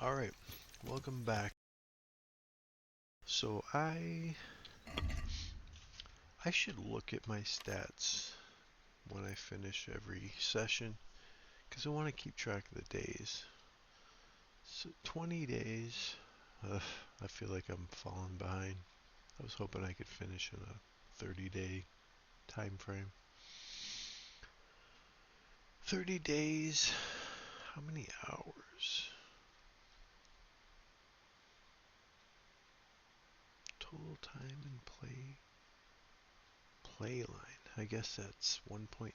Alright, welcome back. So I should look at my stats when I finish every session because I want to keep track of the days. So 20 days. Ugh, I feel like I'm falling behind. I was hoping I could finish in a 30-day time frame. 30 days. How many hours? Total time in play line. I guess that's 1.2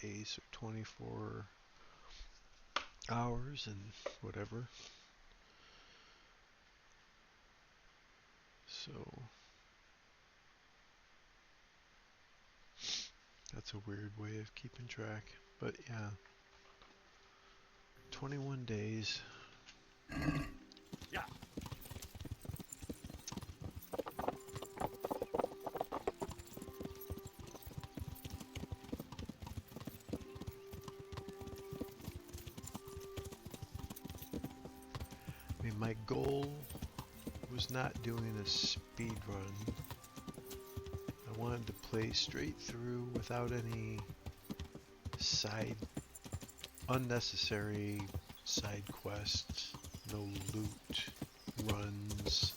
days or 24 hours and whatever. So that's a weird way of keeping track. But yeah, 21 days. Yeah. I mean, my goal was not doing a speed run. I wanted to play straight through without any unnecessary side quests, no loot runs,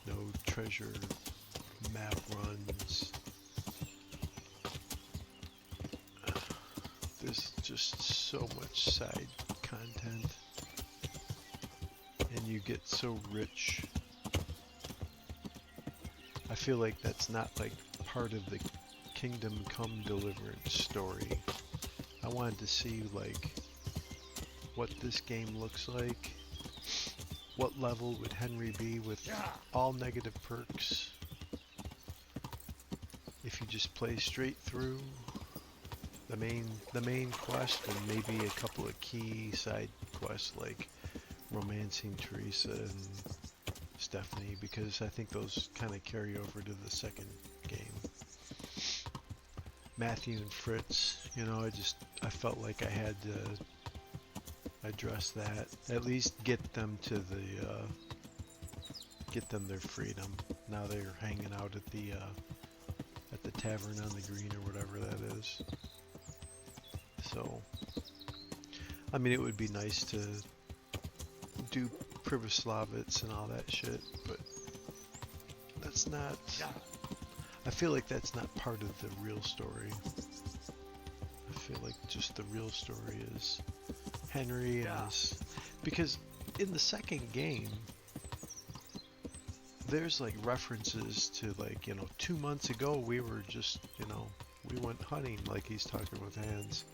no treasure map runs. There's just so much side content, and you get so rich. I feel like that's not like part of the Kingdom Come Deliverance story. I wanted to see like what this game looks like. What level would Henry be with all negative perks? If you just play straight through the main quest and maybe a couple of key side quests like romancing Teresa and Stephanie, because I think those kind of carry over to the second game. Matthew and Fritz, you know, I felt like I had to address that. At least get them to get them their freedom. Now they're hanging out at the tavern on the green or whatever that is. So, I mean, it would be nice to do Privoslavitz and all that shit, but that's not. I feel like that's not part of the real story. I feel like just the real story is Henry and his, because in the second game there's like references to like, you know, 2 months ago we were just, you know, we went hunting, like he's talking with Hans.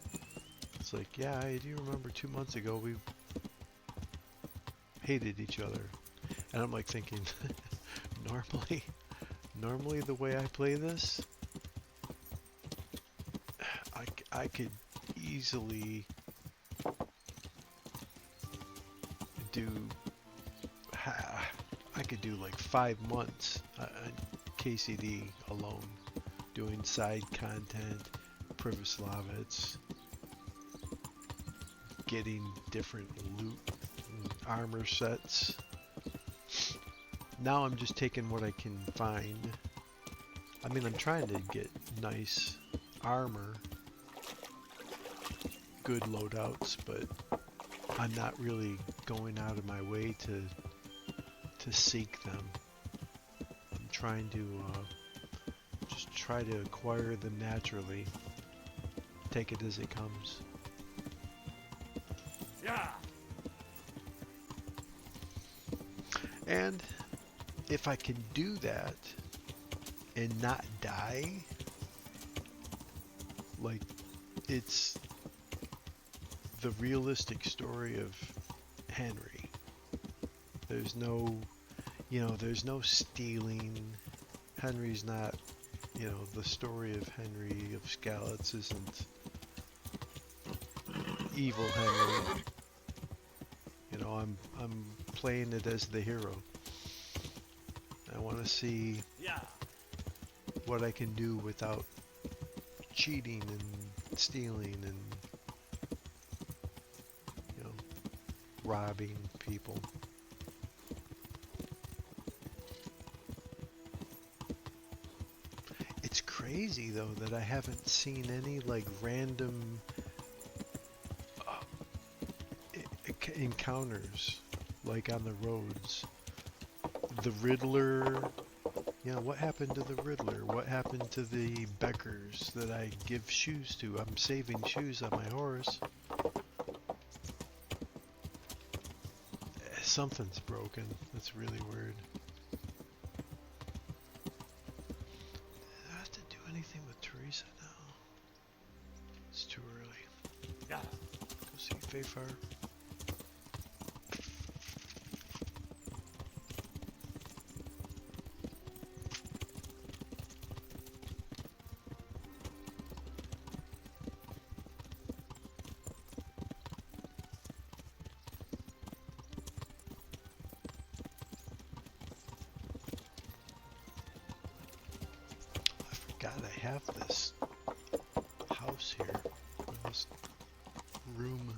It's like, yeah, I do remember 2 months ago we hated each other. And I'm like thinking, normally the way I play this, I could easily do, I could do like 5 months on KCD alone, doing side content, Privoslavitz, getting different loot and armor sets. Now I'm just taking what I can find. I mean, I'm trying to get nice armor, good loadouts, but I'm not really going out of my way to seek them. I'm trying to just try to acquire them naturally. Take it as it comes. Yeah. And if I can do that and not die, like it's the realistic story of Henry. There's no, you know, there's no stealing. Henry's not, you know, the story of Henry of Skalitz isn't evil Henry. You know, I'm playing it as the hero. I want to see what I can do without cheating and stealing and, you know, robbing people. It's crazy though that I haven't seen any like random encounters like on the roads. The Riddler, yeah, what happened to the Riddler? What happened to the Beckers that I give shoes to? I'm saving shoes on my horse. Something's broken. That's really weird. Do I have to do anything with Teresa now? It's too early. Yeah. Go see Fayfar. God, I have this house here, or this room.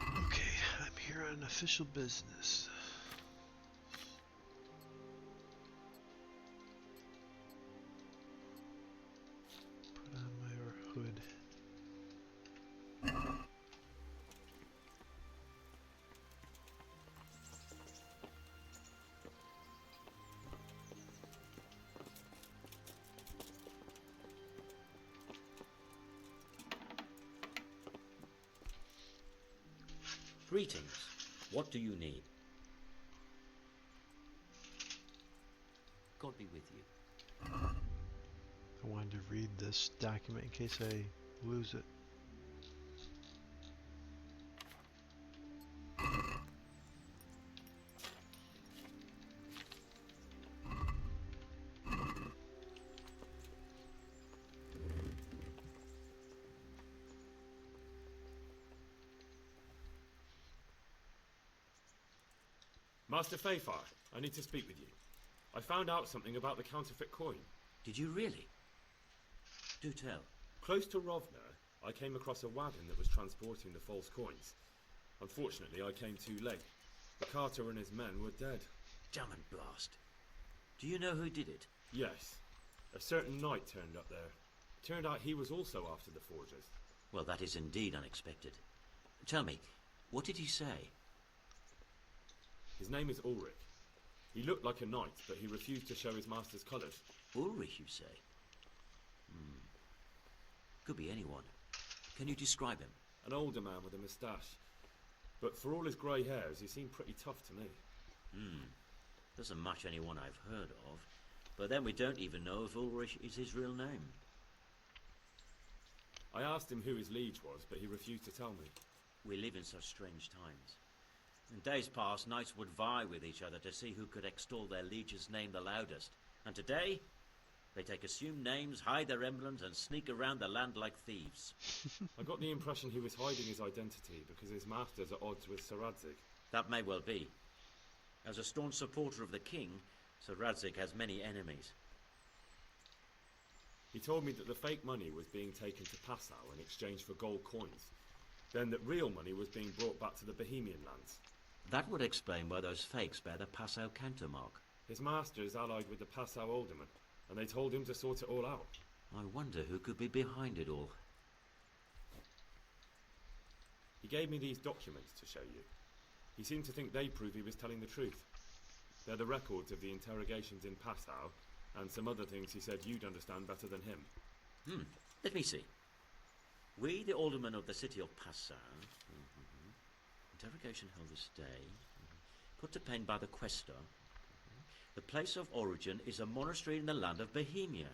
Okay, I'm here on official business. Put on my hood. Greetings. What do you need? God be with you. I wanted to read this document in case I lose it. Master Fayfar, I need to speak with you. I found out something about the counterfeit coin. Did you really? Do tell. Close to Rovna, I came across a wagon that was transporting the false coins. Unfortunately, I came too late. The carter and his men were dead. Damn and blast. Do you know who did it? Yes. A certain knight turned up there. Turned out he was also after the forgers. Well, that is indeed unexpected. Tell me, what did he say? His name is Ulrich. He looked like a knight, but he refused to show his master's colours. Ulrich, you say? Could be anyone. Can you describe him? An older man with a moustache. But for all his grey hairs, he seemed pretty tough to me. Doesn't match anyone I've heard of. But then we don't even know if Ulrich is his real name. I asked him who his liege was, but he refused to tell me. We live in such strange times. In days past, knights would vie with each other to see who could extol their liege's name the loudest. And today, they take assumed names, hide their emblems, and sneak around the land like thieves. I got the impression he was hiding his identity because his master's at odds with Sir Radzig. That may well be. As a staunch supporter of the king, Sir Radzig has many enemies. He told me that the fake money was being taken to Passau in exchange for gold coins. Then that real money was being brought back to the Bohemian lands. That would explain why those fakes bear the Passau countermark. His master is allied with the Passau alderman, and they told him to sort it all out. I wonder who could be behind it all. He gave me these documents to show you. He seemed to think they prove he was telling the truth. They're the records of the interrogations in Passau, and some other things he said you'd understand better than him. Let me see. We, the aldermen of the city of Passau, interrogation held this day, put to pen by the questor. The place of origin is a monastery in the land of Bohemia.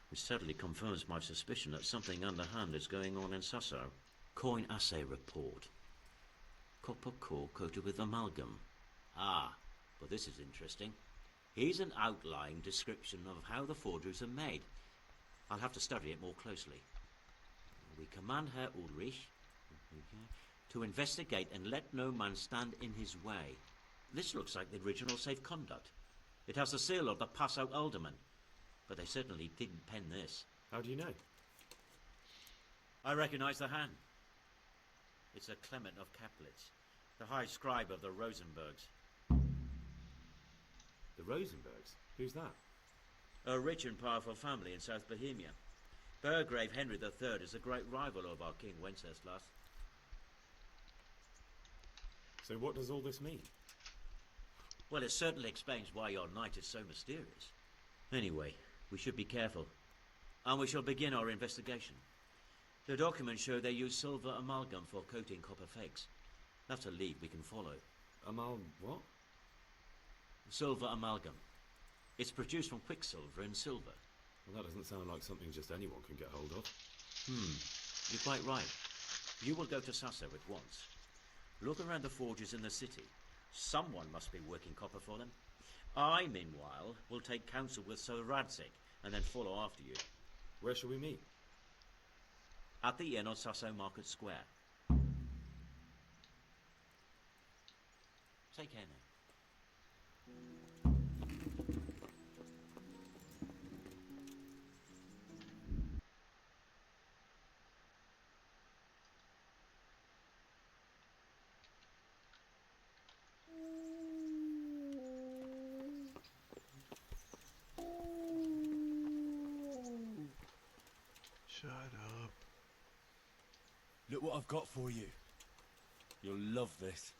Which certainly confirms my suspicion that something underhand is going on in Sasso. Coin assay report. Copper core coated with amalgam. Ah, but this is interesting. Here's an outline description of how the forgeries are made. I'll have to study it more closely. We command Herr Ulrich to investigate and let no man stand in his way. This looks like the original safe conduct. It has the seal of the Passau alderman, but they certainly didn't pen this. How do you know? I recognize the hand. It's a Clement of Caplitz, the high scribe of the Rosenbergs. The Rosenbergs? Who's that? A rich and powerful family in South Bohemia. Burgrave Henry III is a great rival of our King Wenceslas. So what does all this mean? Well, it certainly explains why your knight is so mysterious. Anyway, we should be careful. And we shall begin our investigation. The documents show they use silver amalgam for coating copper fakes. That's a lead we can follow. What? Silver amalgam. It's produced from quicksilver and silver. Well, that doesn't sound like something just anyone can get hold of. You're quite right. You will go to Sasso at once. Look around the forges in the city. Someone must be working copper for them. I, meanwhile, will take counsel with Sir Radzig and then follow after you. Where shall we meet? At the inn on Sasso Market Square. Take care now. Shut up. Look what I've got for you. You'll love this.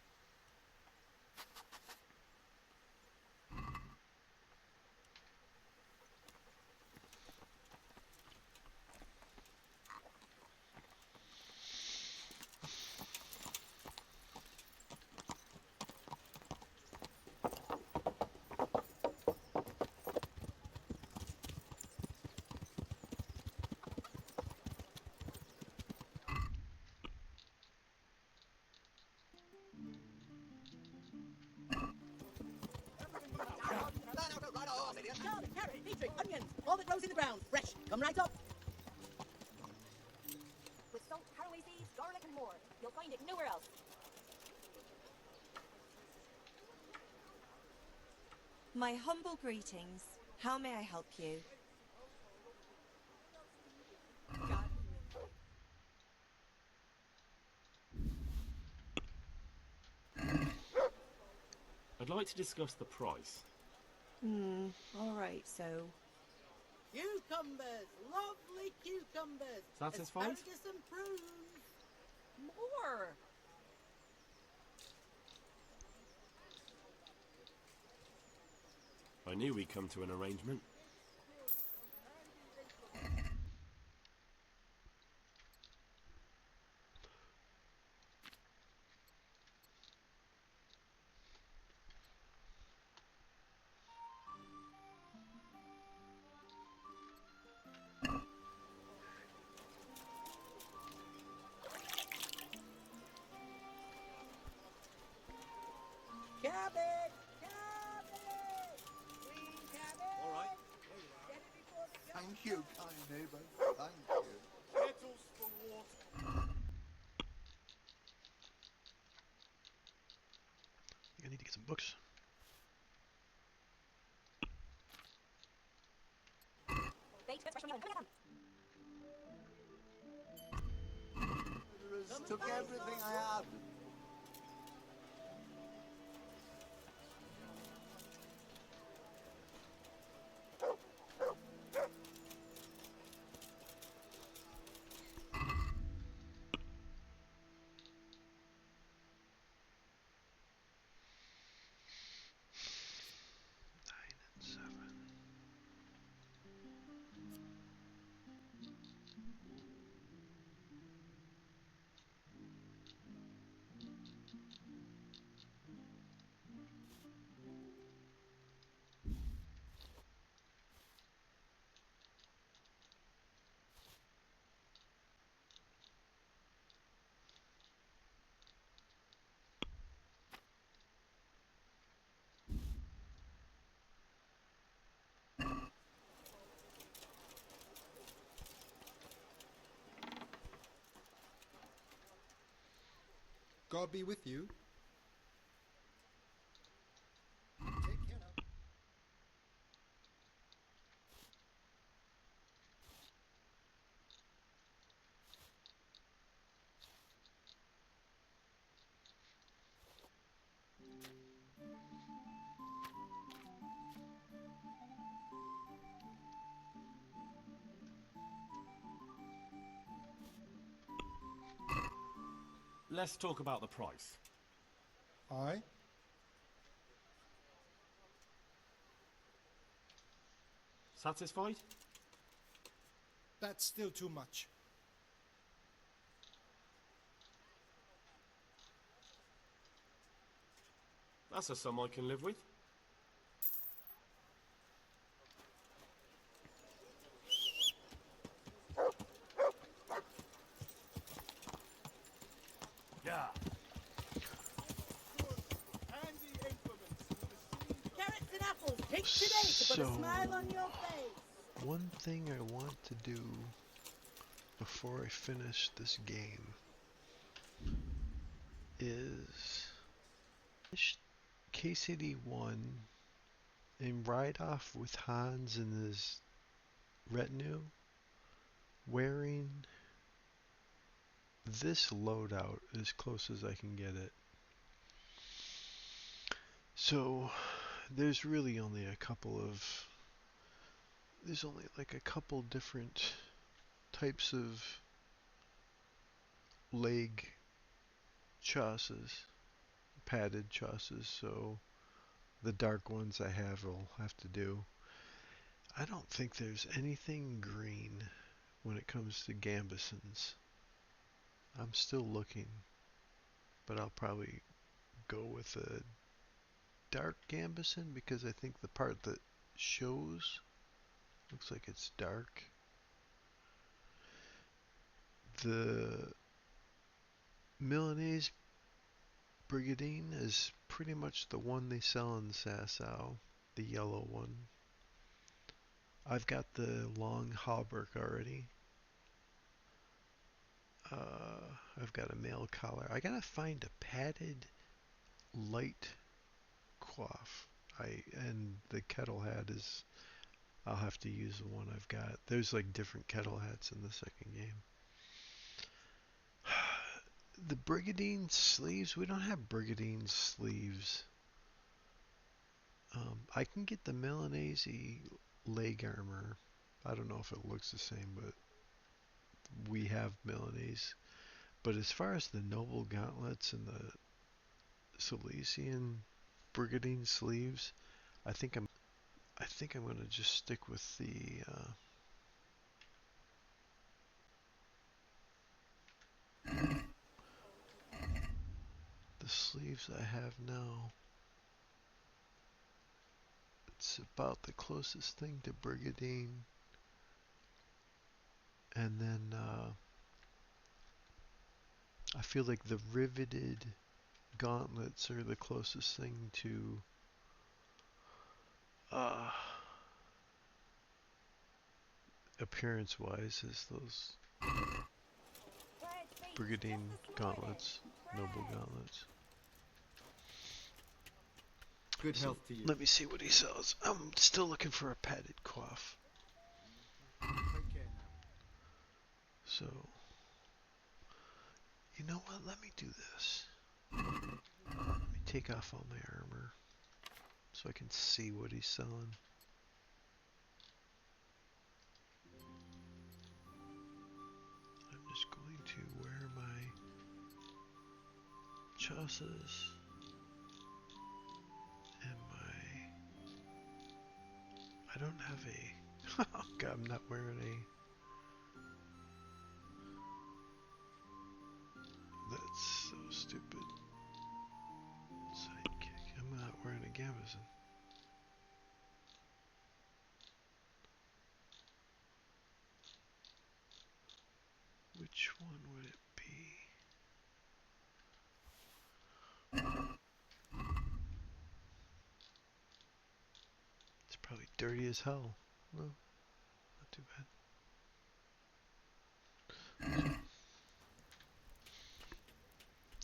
Carrot, beetroot, onions, all that grows in the ground. Fresh. Come right up. With salt, caraway seeds, garlic and more. You'll find it nowhere else. My humble greetings. How may I help you? I'd like to discuss the price. All right, so... Cucumbers, lovely cucumbers. Satisfied? Asparagus and prunes. More. I knew we'd come to an arrangement. Cabbage! Cabbage! Green cabbage! All right. Get it before the Thank you, kind neighbour. Thank you. Kettles for water. I think I need to get some books. Baked goods fresh from England. Murderers took everything I had. Nine and 7. God be with you. Take care now. let's talk about the price. Aye? Satisfied? That's still too much. That's a sum I can live with. Yeah. Carrots and apples, take today to put a So- smile on your face. One thing I want to do before I finish this game is finish KCD1 and ride off with Hans and his retinue wearing this loadout as close as I can get it. So there's really only like a couple different types of leg chassis, padded chassis, so the dark ones I will have to do. I don't think there's anything green when it comes to gambesons. I'm still looking, but I'll probably go with a dark gambeson because I think the part that shows looks like it's dark. The Milanese Brigadine is pretty much the one they sell in Sasau, the yellow one. I've got the long hauberk already. I've got a male collar. I gotta find a padded light coif. And the kettle hat is, I'll have to use the one I've got. There's like different kettle hats in the second game. The Brigadine sleeves, we don't have Brigadine sleeves. I can get the Milanese leg armor. I don't know if it looks the same, but we have Milanese. But as far as the noble gauntlets and the Silesian Brigadine sleeves, I think I'm gonna just stick with the sleeves I have now. It's about the closest thing to Brigadine. And then I feel like the riveted gauntlets are the closest thing to appearance-wise as those Brigadine gauntlets, noble gauntlets. Good So, health to you. let me see what he sells. I'm still looking for a padded coif. Take care now. So, you know what? Let me do this. Let me take off all my armor so I can see what he's selling. I'm just going to wear my chassis and I don't have a... Oh God, I'm not wearing a... That's so stupid. Sidekick. I'm not wearing a gambeson. Which one would it be? It's probably dirty as hell. Well, not too bad.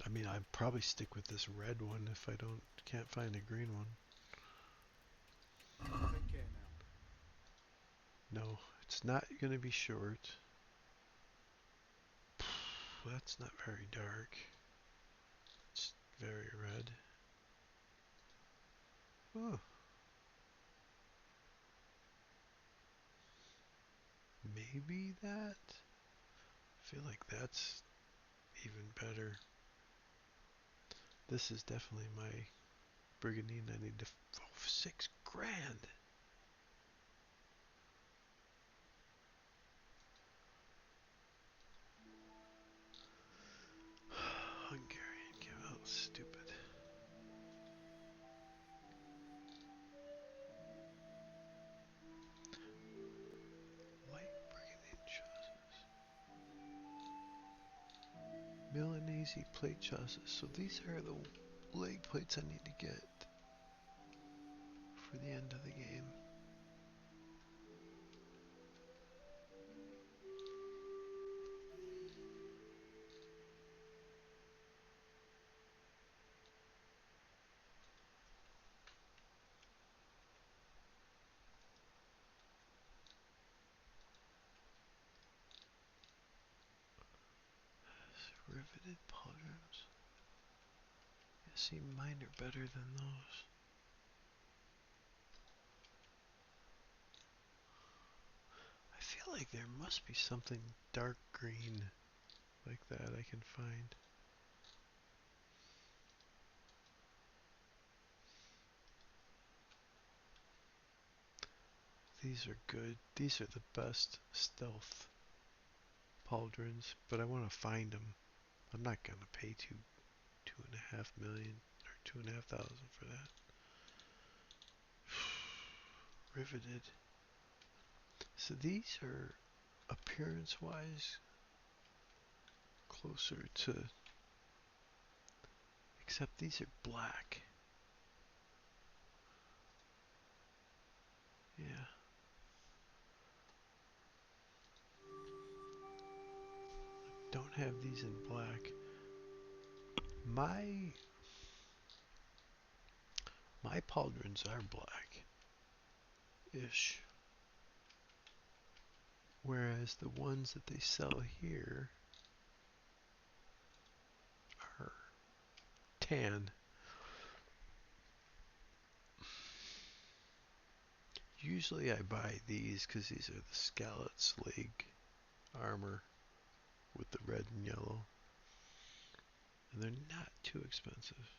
I mean, I'd probably stick with this red one if I can't find a green one. Take care now. No, it's not gonna be short. That's not very dark. It's very red. Oh. Maybe that? I feel like that's even better. This is definitely my brigandine. I need to. Oh, 6 grand. Hungarian give out stupid. Light brigandine chassis. Milanese plate chassis. So these are the leg plates I need to get for the end of the game. Riveted pauldrons. Yeah, see, mine are better than those. I feel like there must be something dark green like that I can find. These are good. These are the best stealth pauldrons, but I want to find them. I'm not gonna pay $2.5 million or 2,500 for that. Riveted. So these are appearance-wise closer to, except these are black. Yeah. Don't have these in black. My pauldrons are black-ish. Whereas the ones that they sell here are tan. Usually I buy these because these are the Scallots leg armor with the red and yellow. And they're not too expensive.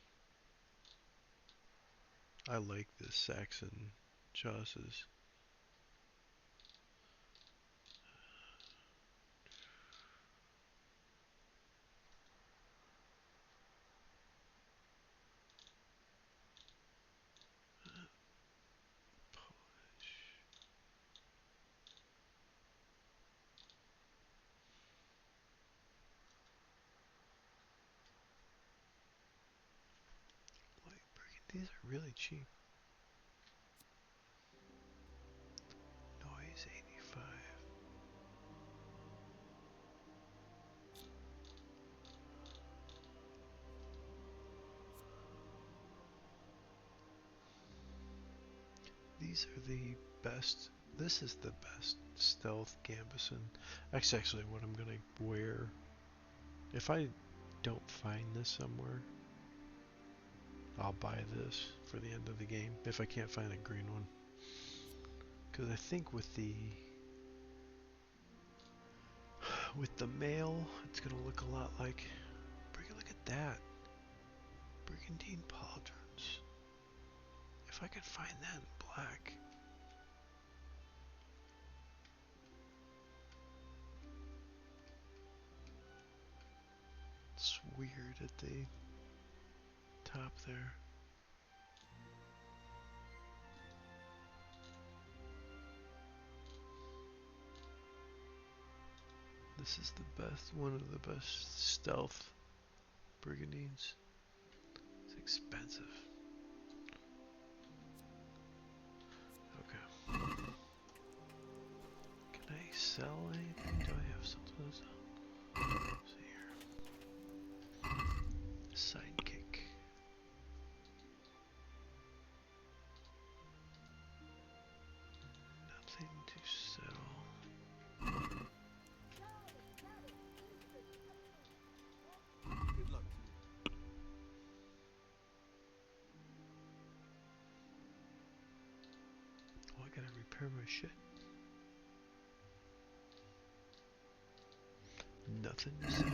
I like this Saxon chassis. These are really cheap. Noise 85. These are the best. This is the best stealth gambeson. That's actually what I'm gonna wear. If I don't find this somewhere, I'll buy this for the end of the game if I can't find a green one. Because I think with the male, it's gonna look a lot like. Look at that, brigandine pauldrons. If I could find that in black. It's weird at the top there. This is the best, one of the best stealth brigandines. It's expensive. Okay. Can I sell anything? Do I have something to sell? Let's see here. Sidekick. Nothing to sell. Good luck to you. Oh, I gotta repair my shit. Nothing to sell.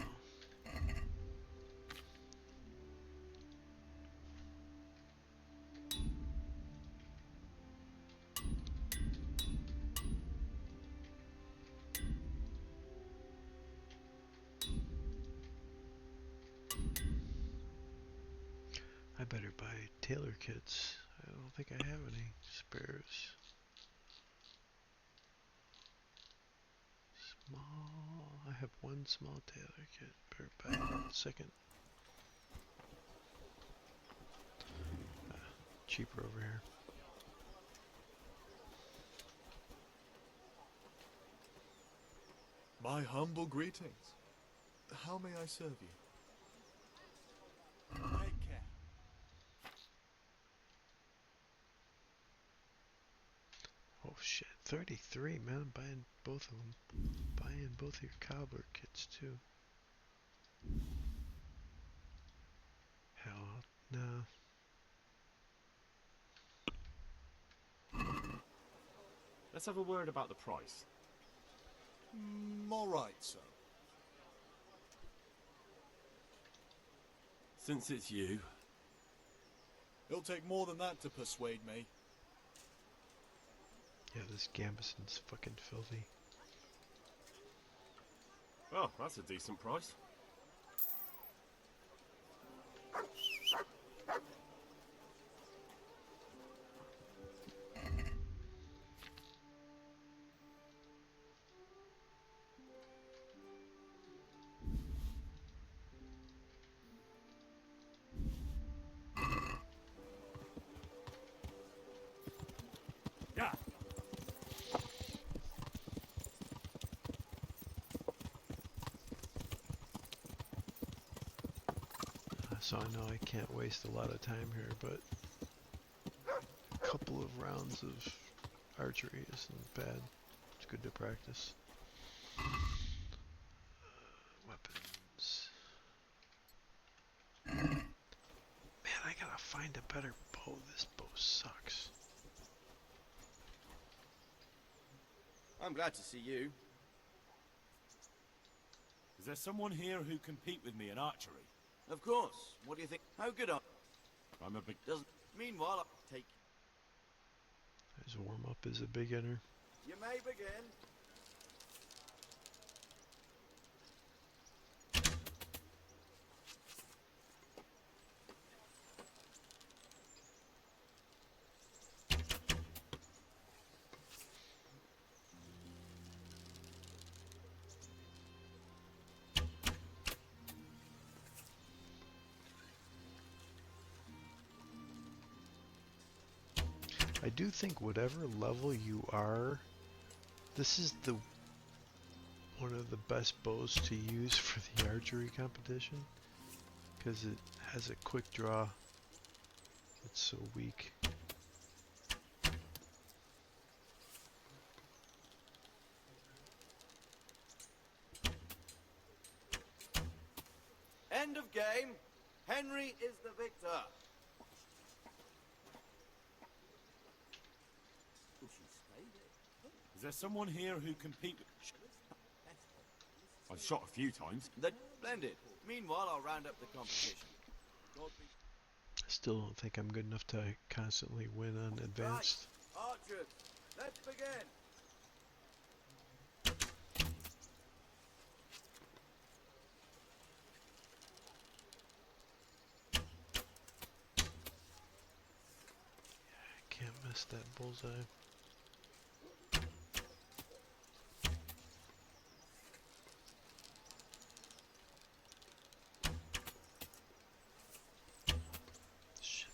I better buy tailor kits. I don't think I have any spares. Small. I have one small tailor kit. Better buy a second. Cheaper over here. My humble greetings. How may I serve you? Take care. Oh shit, 33, man. I'm buying both of them. Buying both of your cobbler kits too. Hell, no. Let's have a word about the price. All right, sir. Since it's you, It'll take more than that to persuade me. Yeah, this Gambeson's fucking filthy. Well, that's a decent price. Yeah. So I know I can't waste a lot of time here, but a couple of rounds of archery isn't bad. It's good to practice. Weapons. Man, I gotta find a better bow. This bow sucks. I'm glad to see you. is there someone here who can compete with me in archery? Of course. What do you think? How good are I'm a big... doesn't meanwhile I'll take His warm up is a beginner. you may begin. I do think whatever level you are, this is the one of the best bows to use for the archery competition, because it has a quick draw. It's so weak. End of game. Henry is the victor. Is there someone here who can compete with... I've shot a few times. Splendid. Meanwhile, I'll round up the competition. I still don't think I'm good enough to constantly win on advanced. Right, archers, let's begin. Can't miss that bullseye. Shit.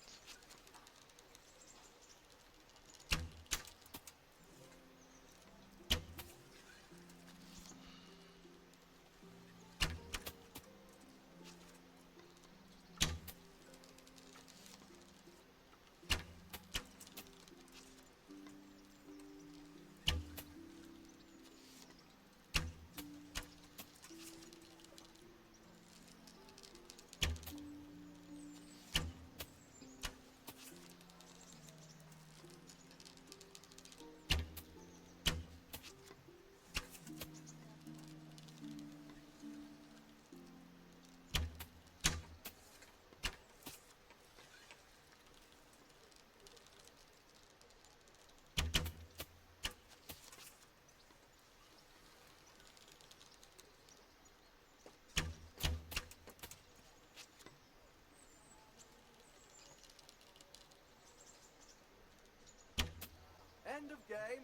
End of game.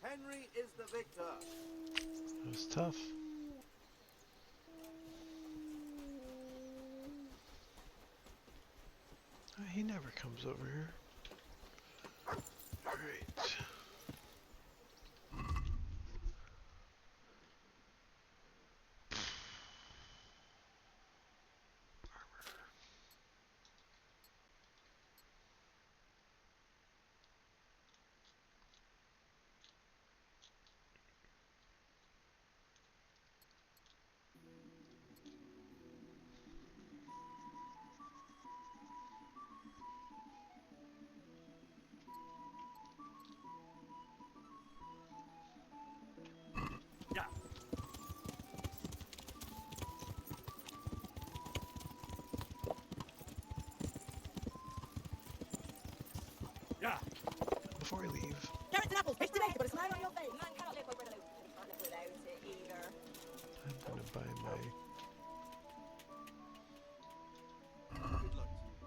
Henry is the victor. It was tough. He never comes over here. Alright. Yeah. Yeah. Before I leave, Carrots and apples, fish to bake, to put a smile on your face. Man cannot live with bread alone. You can't live without it either. I'm gonna buy my Good luck to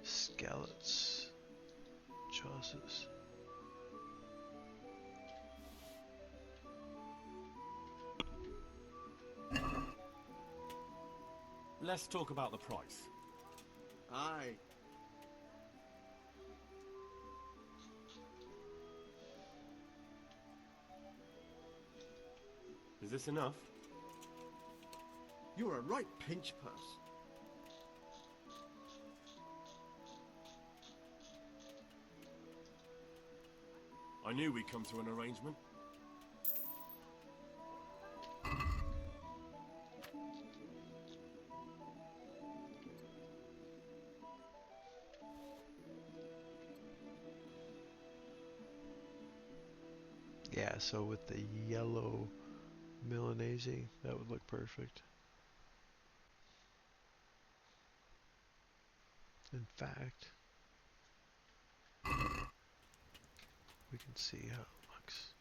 you. scallops, chassis. Let's talk about the price. Aye. Is this enough? You're a right pinch purse. I knew we'd come to an arrangement. Yeah, so with the yellow Milanese, that would look perfect. In fact, we can see how it looks.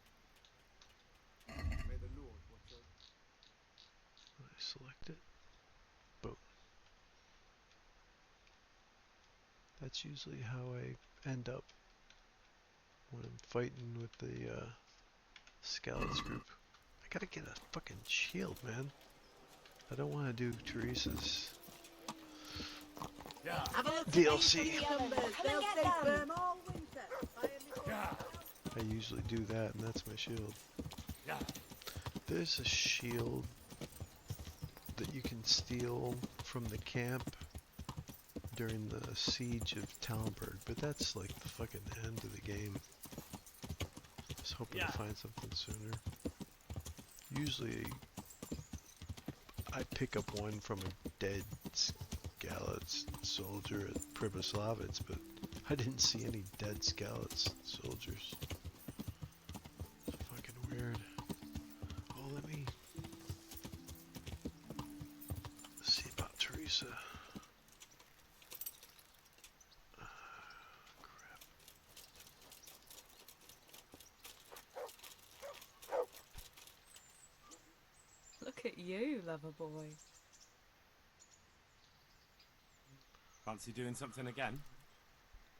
May the Lord watch over. When I select it, boom. That's usually how I end up when I'm fighting with the Scouts group. I gotta get a fucking shield, man. I don't want to do Teresa's Yeah. Have a look DLC. numbers. They'll get stay them. firm all winter. Yeah. I usually do that, and that's my shield. Yeah. There's a shield that you can steal from the camp during the siege of Talmberg, but that's like the fucking end of the game. I was hoping to find something sooner. Usually, I pick up one from a dead Skalitz soldier at Pribyslavitz, but I didn't see any dead Skalitz soldiers. It's fucking weird. Oh, let me see about Teresa. Crap. Look at you, lover boy. Fancy doing something again?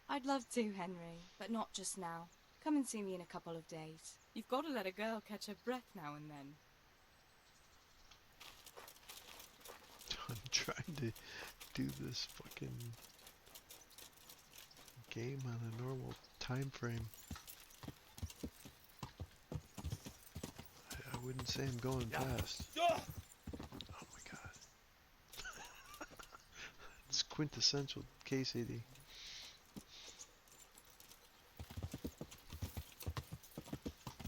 I'd love to, Henry, but not just now. Come and see me in a couple of days. You've got to let a girl catch her breath now and then. I'm trying to do this fucking game on a normal time frame. I wouldn't say I'm going fast. Oh my god. It's quintessential KCD.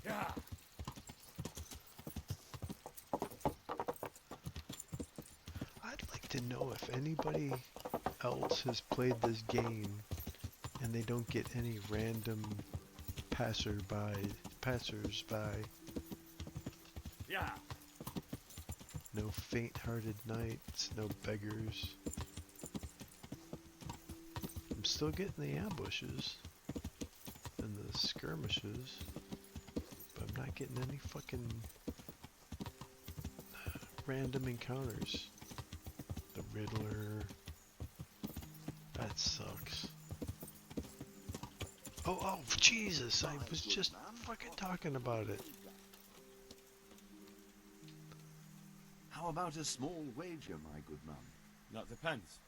Yeah. I'd like to know if anybody else has played this game and they don't get any random passersby. Yeah. No faint-hearted knights, no beggars. I'm still getting the ambushes and the skirmishes, but I'm not getting any fucking random encounters. The Riddler. That sucks. Oh, Jesus! I was just fucking talking about it. How about a small wager, my good man? That depends.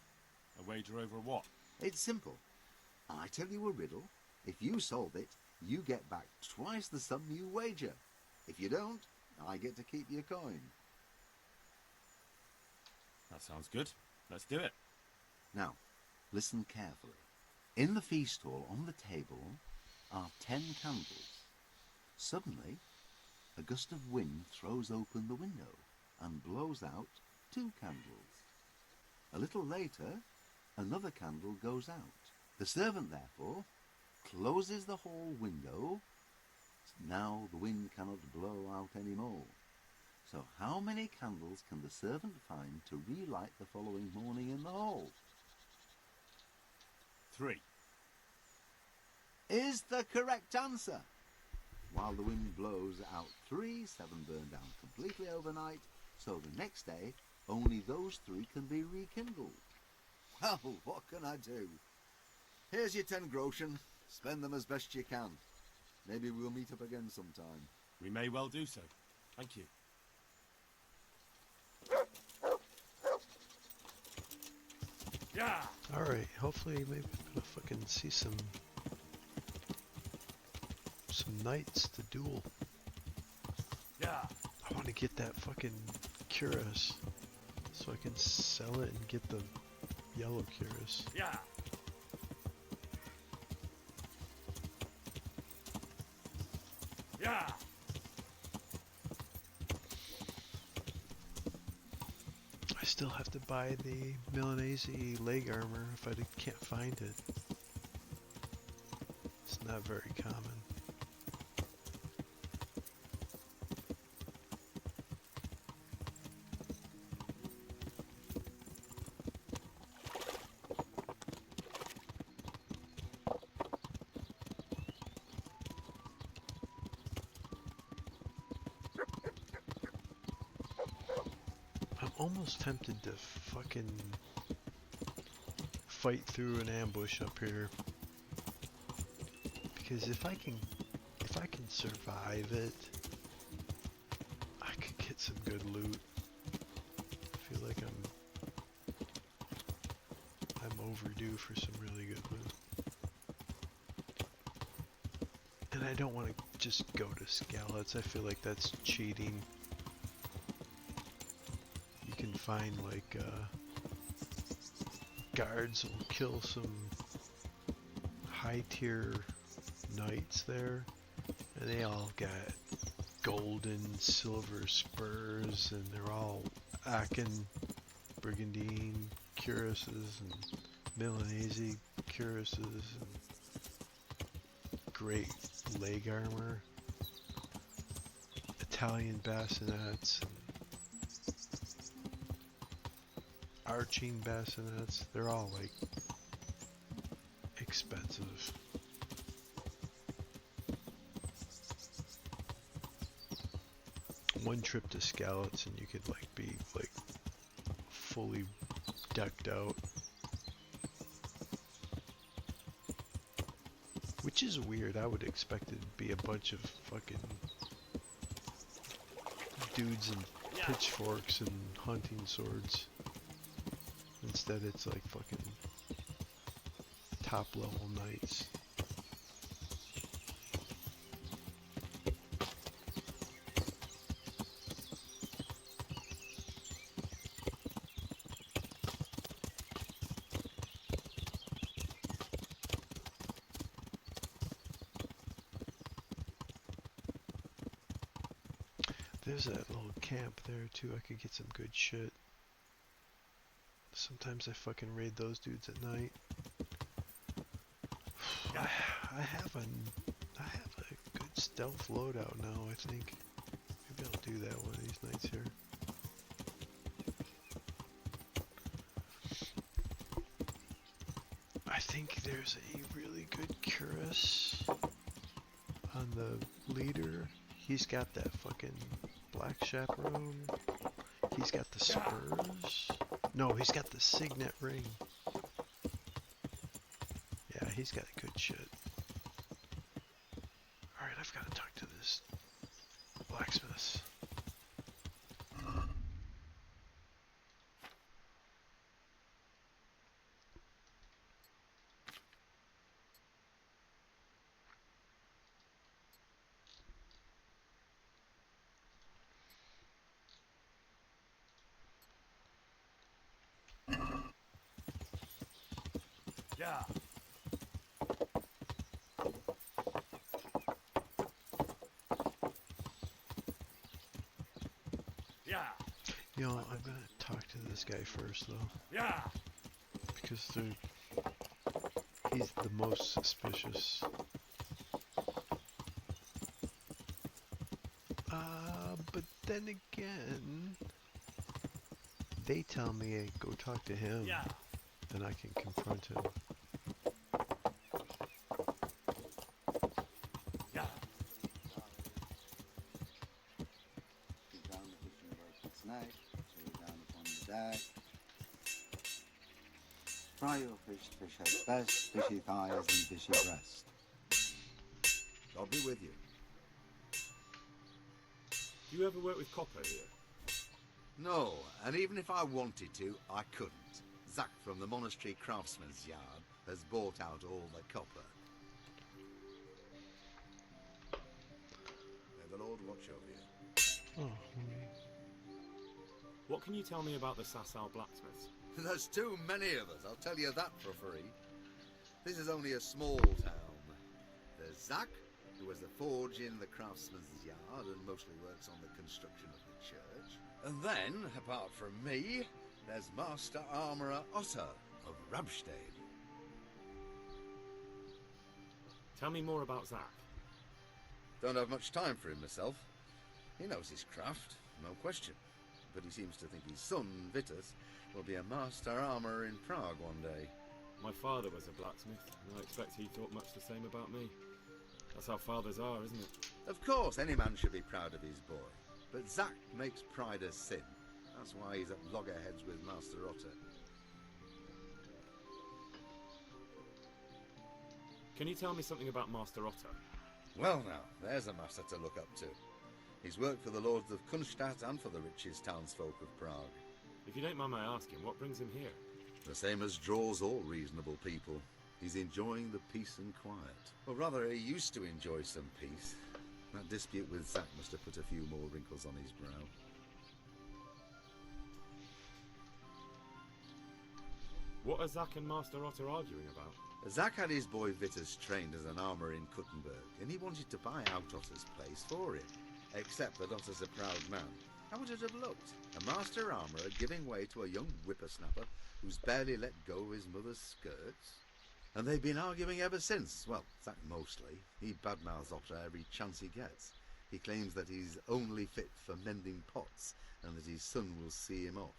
A wager over what? It's simple. I tell you a riddle. If you solve it, you get back twice the sum you wager. If you don't, I get to keep your coin. That sounds good. Let's do it. Now, listen carefully. In the feast hall on the table are 10 candles. Suddenly, a gust of wind throws open the window and blows out 2 candles. A little later, another candle goes out. The servant, therefore, closes the hall window. Now the wind cannot blow out any more. So how many candles can the servant find to relight the following morning in the hall? 3. Is the correct answer. While the wind blows out 3, 7 burn down completely overnight, so the next day only those 3 can be rekindled. Well, what can I do? Here's your 10 groschen. Spend them as best you can. Maybe we'll meet up again sometime. We may well do so. Thank you. Yeah. Alright, hopefully maybe I'm gonna fucking see some knights to duel. Yeah. I want to get that fucking cuirass so I can sell it and get the yellow cuirass. Yeah. Yeah. I still have to buy the Milanese leg armor if I can't find it. It's not very common. Almost tempted to fucking fight through an ambush up here, because if I can survive it, I could get some good loot. I feel like I'm overdue for some really good loot, and I don't want to just go to Skallets. I feel like that's cheating. You can find like guards will kill some high tier knights there, and they all got gold and silver spurs, and they're all Aachen brigandine cuirasses and Milanese cuirasses and great leg armor, Italian bassinets, and arching bassinets. They're all like expensive. One trip to Skallets and you could like be like fully decked out, which is weird. I would expect it to be a bunch of fucking dudes and pitchforks and hunting swords. Instead it's like fucking top level knights. There's that little camp there too. I could get some good shit. Sometimes I fucking raid those dudes at night. I have a good stealth loadout now, I think. Maybe I'll do that one of these nights here. I think there's a really good cuirass on the leader. He's got that fucking black chaperone. He's got the spurs. No, he's got the signet ring. Yeah, he's got good shit. Yeah. Yeah. You know, I'm gonna talk to this guy first though, Yeah. because he's the most suspicious. But then again, they tell me hey, go talk to him, Yeah. and I can confront him. Yeah. Keep down the fishing boat and snag, so you're down upon the deck. Fry your fish head best, fishy thighs and fishy breast. I'll be with you. Do you ever work with copper here? No, and even if I wanted to, I couldn't. Zach from the Monastery Craftsman's Yard has bought out all the copper. May the Lord watch over you. Oh, let me. What can you tell me about the Sasau blacksmiths? There's too many of us, I'll tell you that for free. This is only a small town. There's Zach, who has the forge in the Craftsman's Yard and mostly works on the construction of the church. And then, apart from me, there's Master Armourer Otter of Rabstein. Tell me more about Zach. Don't have much time for him myself. He knows his craft, no question. But he seems to think his son, Vitus, will be a master armourer in Prague one day. My father was a blacksmith, and I expect he thought much the same about me. That's how fathers are, isn't it? Of course, any man should be proud of his boy. But Zach makes pride a sin. That's why he's at loggerheads with Master Otter. Can you tell me something about Master Otter? Well now, there's a master to look up to. He's worked for the lords of Kunstadt and for the richest townsfolk of Prague. If you don't mind my asking, what brings him here? The same as draws all reasonable people. He's enjoying the peace and quiet. Or rather, he used to enjoy some peace. That dispute with Zach must have put a few more wrinkles on his brow. What are Zach and Master Otter arguing about? Zach had his boy Vitus trained as an armourer in Kuttenberg, and he wanted to buy out Otter's place for him. Except that Otter's a proud man. How would it have looked? A master armourer giving way to a young whippersnapper who's barely let go of his mother's skirts? And they've been arguing ever since. Well, Zach mostly. He badmouths Otter every chance he gets. He claims that he's only fit for mending pots, and that his son will see him off.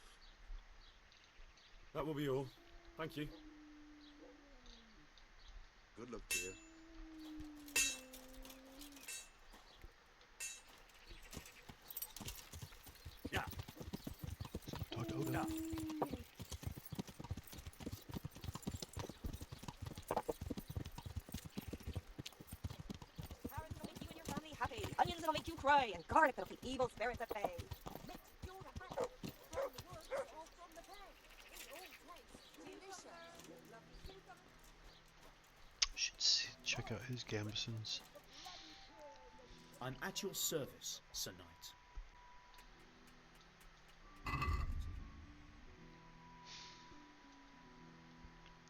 That will be all. Thank you. Good luck to you. Yeah. Talk to Oda. Yeah. Carrots will make you and your family happy. Onions that'll make you cry. And garlic that'll keep evil spirits at bay. Check out his gambesons. I'm at your service, Sir Knight.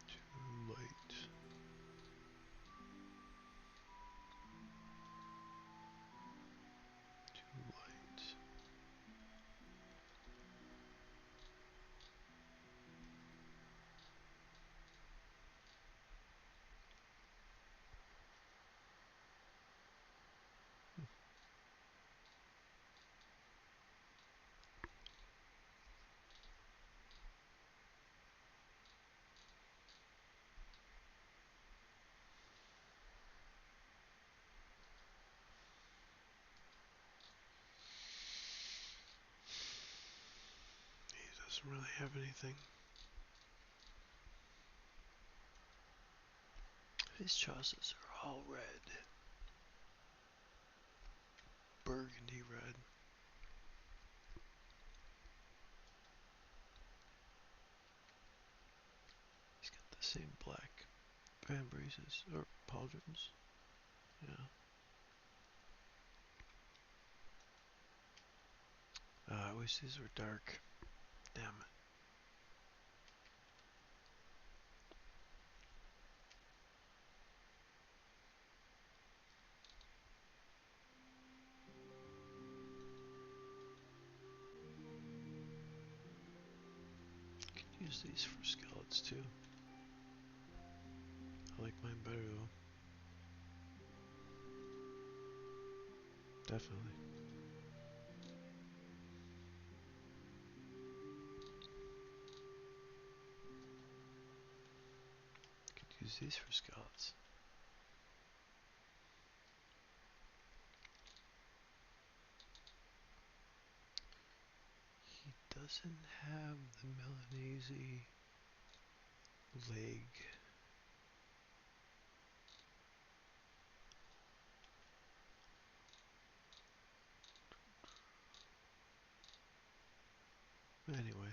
Too late. Too late. He doesn't really have anything. His chassis are all red. Burgundy red. He's got the same black vambraces or pauldrons. Yeah. I wish these were dark. Damn it. use these for skeleton too. I like mine better though. Definitely. Could use these for skeletons. He doesn't have the Milanese leg. Anyway.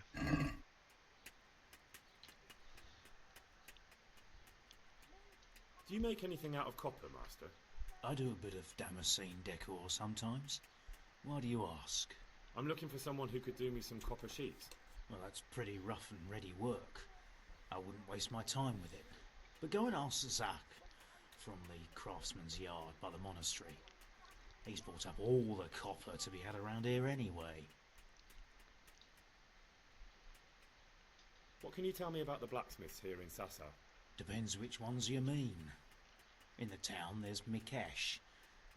Do you make anything out of copper, Master? I do a bit of Damascene decor sometimes. Why do you ask? I'm looking for someone who could do me some copper sheets. Well, that's pretty rough and ready work. I wouldn't waste my time with it. But go and ask Zach from the craftsman's yard by the monastery. He's bought up all the copper to be had around here anyway. What can you tell me about the blacksmiths here in Sasau? Depends which ones you mean. In the town there's Mikesh.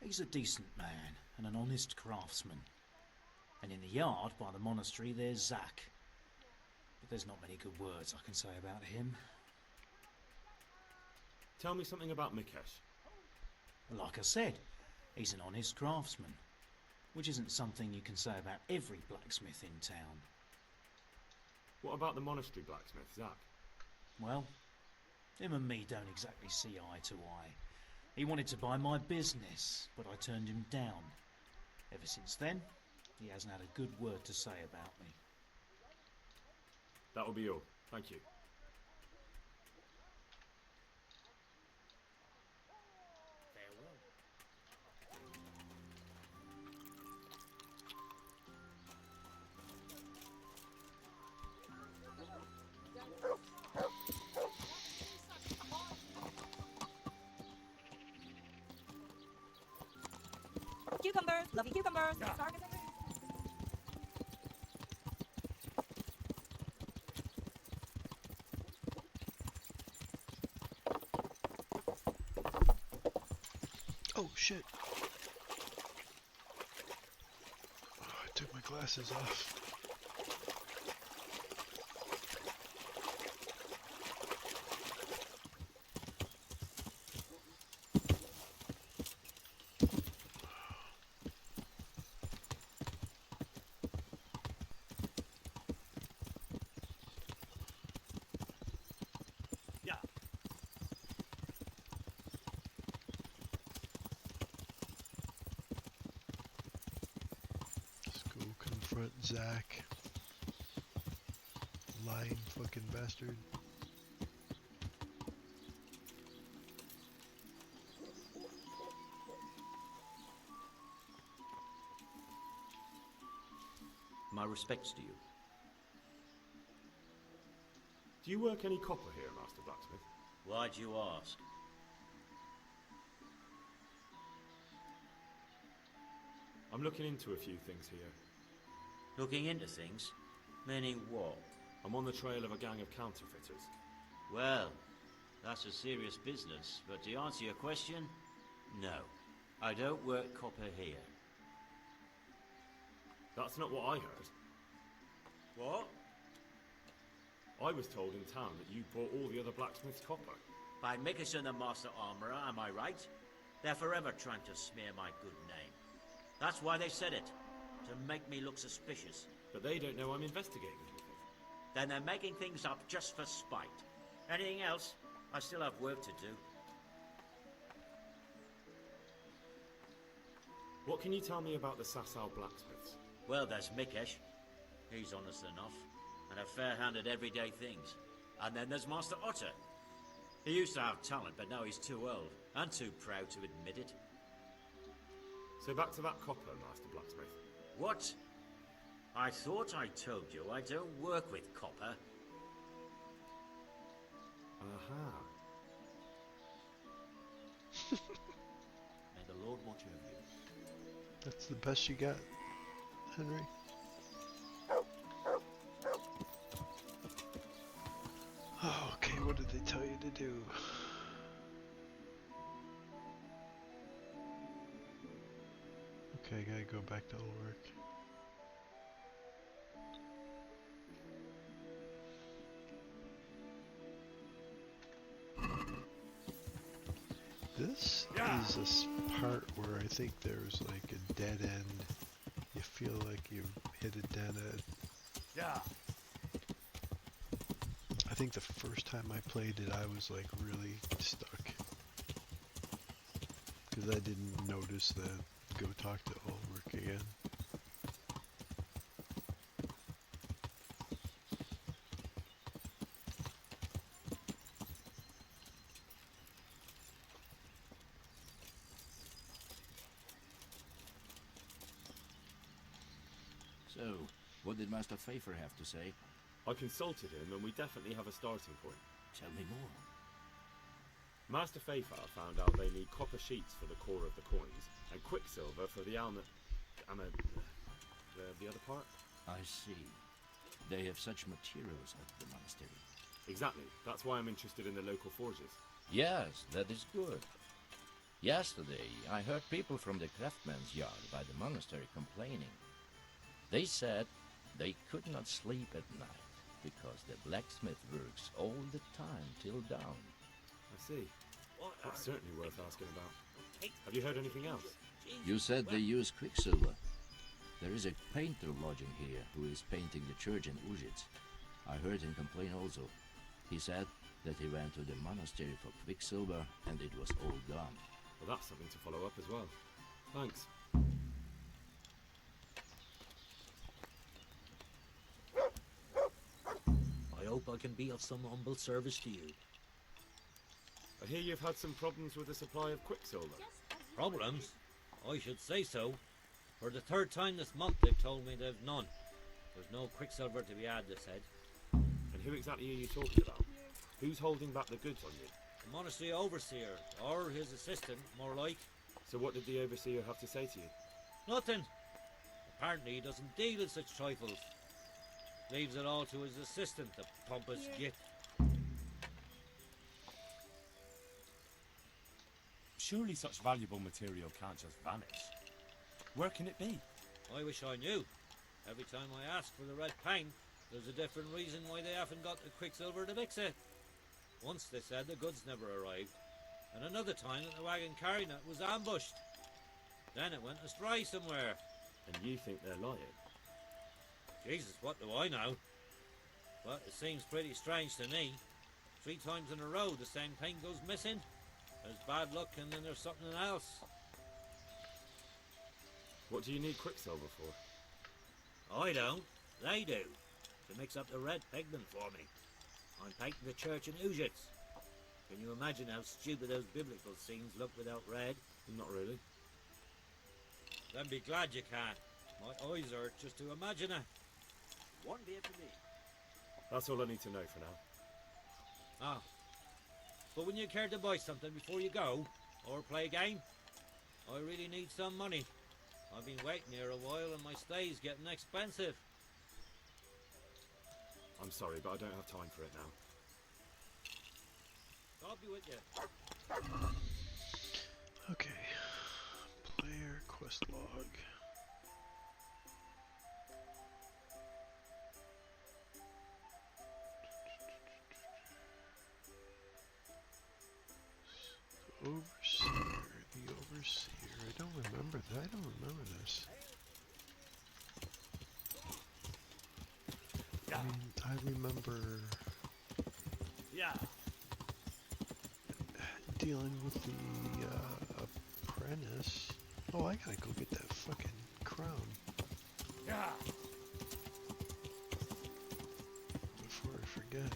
He's a decent man and an honest craftsman. And in the yard by the monastery there's Zach. But there's not many good words I can say about him. Tell me something about Mikesh. Like I said, he's an honest craftsman, which isn't something you can say about every blacksmith in town. What about the monastery blacksmith, Zach? Well, him and me don't exactly see eye to eye. He wanted to buy my business, but I turned him down. Ever since then, he hasn't had a good word to say about me. That will be all. Thank you. Farewell. Cucumbers, lovely cucumbers. Yeah. Sargas and roots. Oh shit. Oh, I took my glasses off. Yeah. Let's go confront Zach. Lying fucking bastard. My respects to you. Do you work any copper here, Master Blacksmith? Why'd you ask? I'm looking into a few things here. Looking into things? Meaning what? I'm on the trail of a gang of counterfeiters. Well, that's a serious business, but to answer your question, no. I don't work copper here. That's not what I heard. What? I was told in town that you bought all the other blacksmiths' copper. By Mickelson, the Master Armourer, am I right? They're forever trying to smear my good name. That's why they said it, to make me look suspicious. But they don't know I'm investigating anything. Then they're making things up just for spite. Anything else? I still have work to do. What can you tell me about the Sasau blacksmiths? Well, there's Mikesh. He's honest enough, and a fair hand at everyday things. And then there's Master Otter. He used to have talent, but now he's too old, and too proud to admit it. So back to that copper, Master Blacksmith. What? I thought I told you I don't work with copper. Aha. May the Lord watch over you. That's the best you got, Henry? do? Okay, I gotta go back to Ulrich. This is a part where I think there's like a dead end. You feel like you've hit a dead end. Yeah. I think the first time I played it, I was like really stuck. Because I didn't notice that go talk to Ulrich again. So, what did Master Pfeiffer have to say? I consulted him and we definitely have a starting point. Tell me more. Master Pfeiffer found out they need copper sheets for the core of the coins and quicksilver for the the other part? I see. They have such materials at the monastery. Exactly. That's why I'm interested in the local forges. Yes, that is good. Yesterday, I heard people from the craftsman's yard by the monastery complaining. They said they could not sleep at night because the blacksmith works all the time till dawn. I see. That's certainly worth asking about. Have you heard anything else? You said they use quicksilver. There is a painter lodging here who is painting the church in Ujits. I heard him complain also. He said that he went to the monastery for quicksilver and it was all gone. Well, that's something to follow up as well. Thanks. I hope I can be of some humble service to you. I hear you've had some problems with the supply of quicksilver. Problems? I should say so. For the third time this month they've told me they've none. There's no quicksilver to be had, they said. And who exactly are you talking about? Who's holding back the goods on you? The monastery overseer, or his assistant, more like. So what did the overseer have to say to you? Nothing. Apparently he doesn't deal in such trifles. Leaves it all to his assistant, the pompous git. Surely such valuable material can't just vanish. Where can it be? I wish I knew. Every time I ask for the red paint, there's a different reason why they haven't got the quicksilver to mix it. Once they said the goods never arrived, and another time that the wagon carrying it was ambushed. Then it went astray somewhere. And you think they're lying? Jesus, what do I know? But it seems pretty strange to me. 3 times in a row the same paint goes missing. There's bad luck and then there's something else. What do you need quicksilver for? I don't. They do. To mix up the red pigment for me. I'm painting the church in Ujits. Can you imagine how stupid those biblical scenes look without red? Not really. Then be glad you can. My eyes hurt just to imagine it. One beer for me. That's all I need to know for now. Ah. But when you care to buy something before you go, or play a game, I really need some money. I've been waiting here a while and my stay's getting expensive. I'm sorry, but I don't have time for it now. I'll be with you. Okay. Player quest log. Overseer, the overseer. I don't remember that. I don't remember this. I mean, I remember dealing with the apprentice. Oh, I gotta go get that fucking crown. Yeah. Before I forget.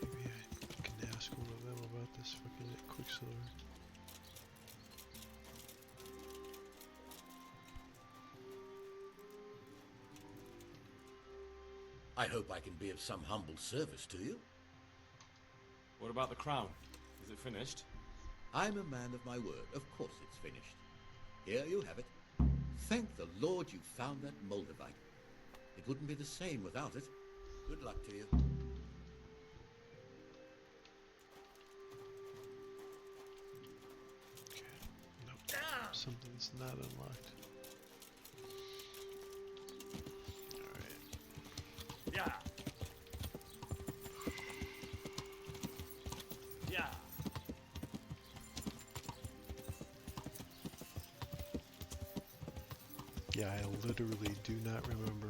Maybe I can ask one of them about this fucking quicksilver. I hope I can be of some humble service to you. What about the crown? Is it finished? I'm a man of my word. Of course it's finished. Here you have it. Thank the Lord you found that Moldavite. It wouldn't be the same without it. Good luck to you. Nope. Something's not unlocked. Alright. Yeah. Yeah. Yeah, I literally do not remember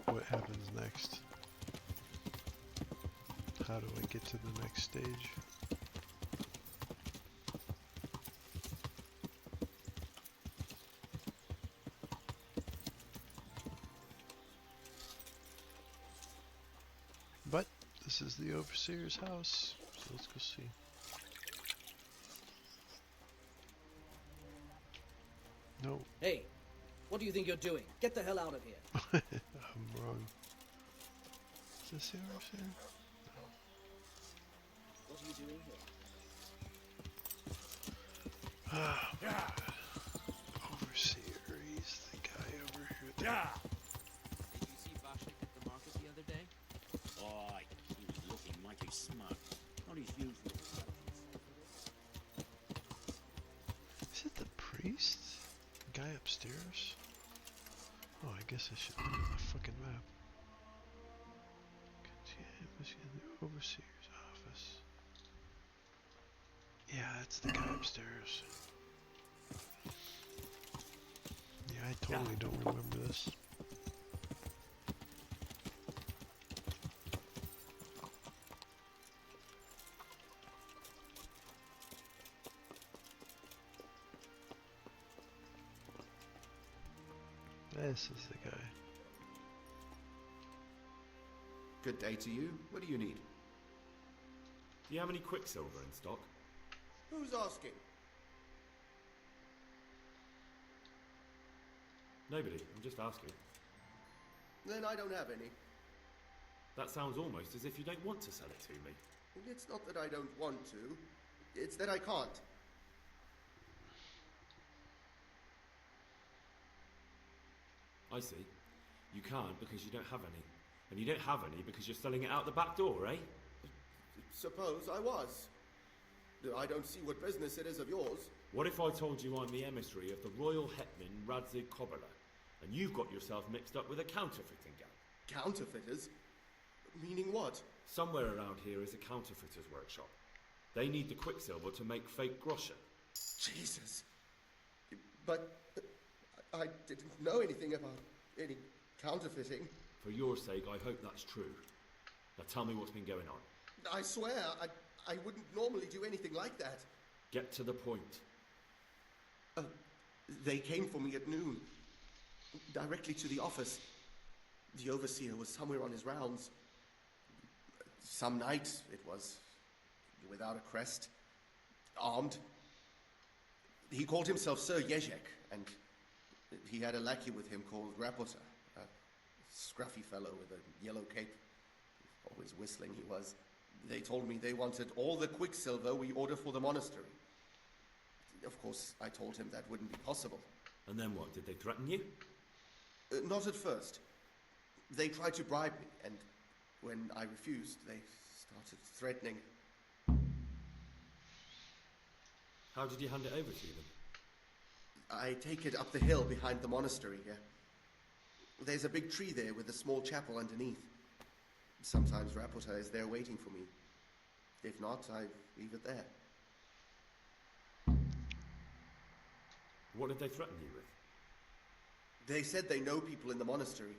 what happens next. How do I get to the next stage? But this is the overseer's house, so let's go see. No. Hey, what do you think you're doing? Get the hell out of here. I'm wrong. Is this the overseer? What are you doing here? Oh, God. Overseer, he's the guy over here. Yeah. Did you see Vashik at the market the other day? Oh, he was looking mighty smart. Not his usual clothes. Is it the priest? The guy upstairs? Oh, I guess I should look at the fucking map. The overseer's office. Yeah, that's the guy upstairs. Yeah, I totally don't remember this. This is the guy. Good day to you. What do you need? Do you have any quicksilver in stock? Who's asking? Nobody. I'm just asking. Then I don't have any. That sounds almost as if you don't want to sell it to me. It's not that I don't want to. It's that I can't. I see. You can't because you don't have any. And you don't have any because you're selling it out the back door, eh? Suppose I was. I don't see what business it is of yours. What if I told you I'm the emissary of the Royal Hetman Radzig Kobala, and you've got yourself mixed up with a counterfeiting gang? Counterfeiters? Meaning what? Somewhere around here is a counterfeiter's workshop. They need the quicksilver to make fake groschen. Jesus. But I didn't know anything about any counterfeiting. For your sake, I hope that's true. Now tell me what's been going on. I swear, I wouldn't normally do anything like that. Get to the point. They came for me at noon. Directly to the office. The overseer was somewhere on his rounds. Some night, it was. Without a crest. Armed. He called himself Sir Jezek, and he had a lackey with him called Rapota. A scruffy fellow with a yellow cape. Always whistling he was. They told me they wanted all the quicksilver we order for the monastery. Of course, I told him that wouldn't be possible. And then what? Did they threaten you? Not at first. They tried to bribe me, and when I refused, they started threatening. How did you hand it over to them? I take it up the hill behind the monastery here. There's a big tree there with a small chapel underneath. Sometimes Rapota is there waiting for me. If not, I leave it there. What did they threaten you with? They said they know people in the monastery.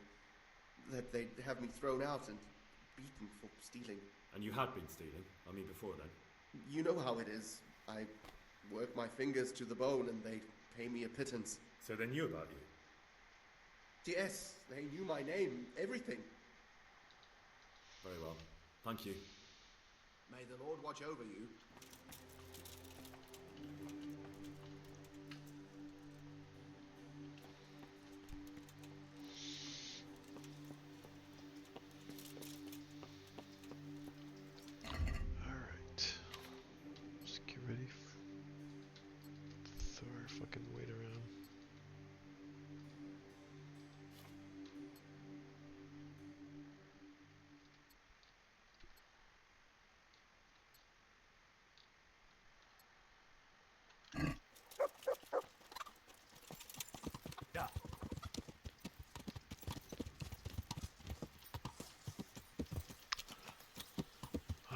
That they'd have me thrown out and beaten for stealing. And you had been stealing? I mean, before then? You know how it is. I work my fingers to the bone and they pay me a pittance. So they knew about you? Yes, they knew my name, everything. Very well. Thank you. May the Lord watch over you. Alright. Let's get ready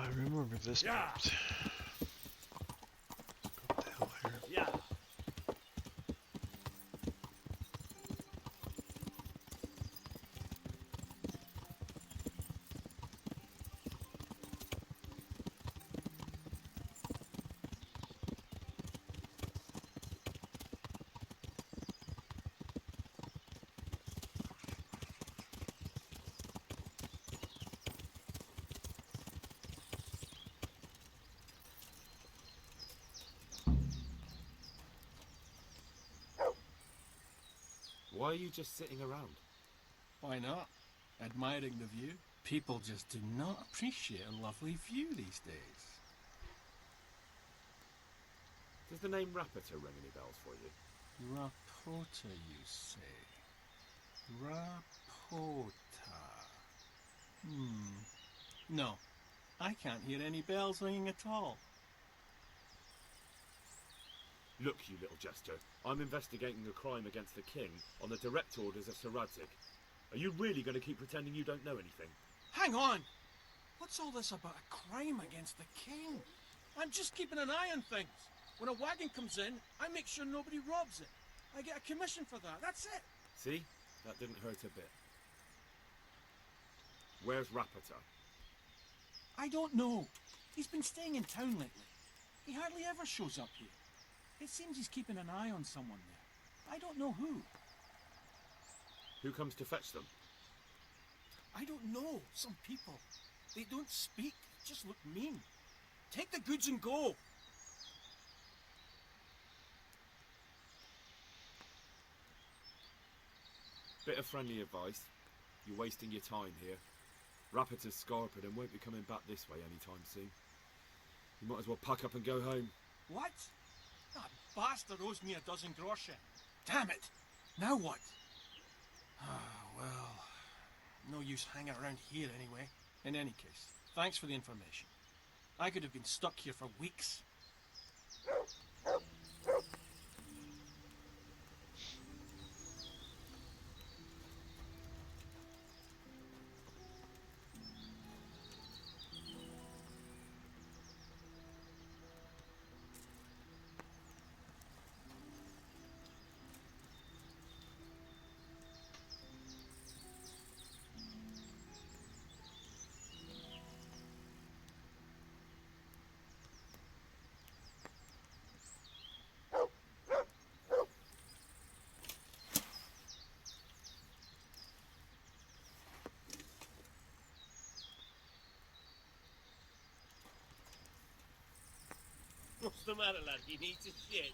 I remember this part. Go up the hill here. Yeah. Why are you just sitting around? Why not? Admiring the view. People just do not appreciate a lovely view these days. Does the name Rapita ring any bells for you? Rapota, you say? Rapota. No. I can't hear any bells ringing at all. Look, you little jester. I'm investigating a crime against the king on the direct orders of Sir Radzig. Are you really going to keep pretending you don't know anything? Hang on! What's all this about a crime against the king? I'm just keeping an eye on things. When a wagon comes in, I make sure nobody robs it. I get a commission for that, that's it. See? That didn't hurt a bit. Where's Rapita? I don't know. He's been staying in town lately. He hardly ever shows up here. It seems he's keeping an eye on someone there. I don't know who. Who comes to fetch them? I don't know. Some people. They don't speak, just look mean. Take the goods and go. Bit of friendly advice. You're wasting your time here. Rapita's scarpered and won't be coming back this way anytime soon. You might as well pack up and go home. What? That bastard owes me a dozen groschen. Damn it! Now what? Well, no use hanging around here anyway. In any case, thanks for the information. I could have been stuck here for weeks. What's the matter, lad? You need to shit.